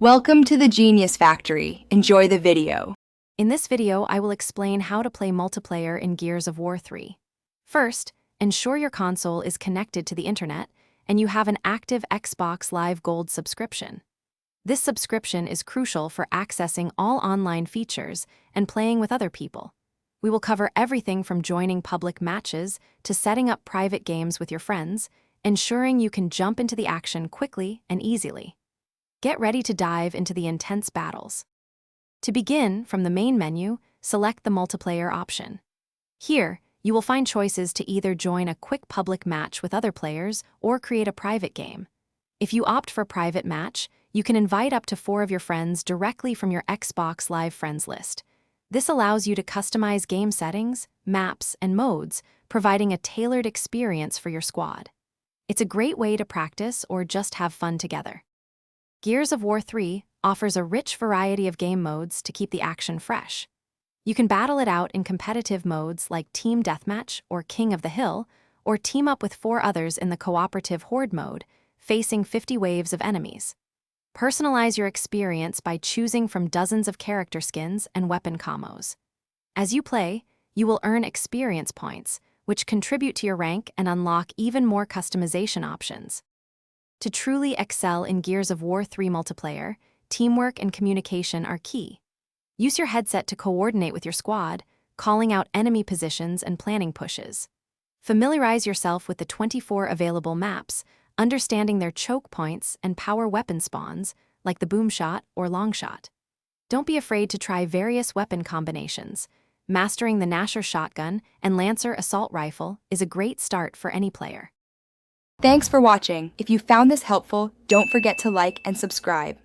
Welcome to the Genius Factory. Enjoy the video. In this video, I will explain how to play multiplayer in Gears of War 3. First, ensure your console is connected to the internet and you have an active Xbox Live Gold subscription. This subscription is crucial for accessing all online features and playing with other people. We will cover everything from joining public matches to setting up private games with your friends, ensuring you can jump into the action quickly and easily. Get ready to dive into the intense battles. To begin, from the main menu, select the multiplayer option. Here, you will find choices to either join a quick public match with other players or create a private game. If you opt for private match, you can invite up to 4 of your friends directly from your Xbox Live friends list. This allows you to customize game settings, maps, and modes, providing a tailored experience for your squad. It's a great way to practice or just have fun together. Gears of War 3 offers a rich variety of game modes to keep the action fresh. You can battle it out in competitive modes like Team Deathmatch or King of the Hill, or team up with 4 others in the cooperative Horde mode, facing 50 waves of enemies. Personalize your experience by choosing from dozens of character skins and weapon combos. As you play, you will earn experience points, which contribute to your rank and unlock even more customization options. To truly excel in Gears of War 3 multiplayer, teamwork and communication are key. Use your headset to coordinate with your squad, calling out enemy positions and planning pushes. Familiarize yourself with the 24 available maps, understanding their choke points and power weapon spawns, like the boomshot or longshot. Don't be afraid to try various weapon combinations. Mastering the Gnasher shotgun and Lancer assault rifle is a great start for any player. Thanks for watching. If you found this helpful, don't forget to like and subscribe.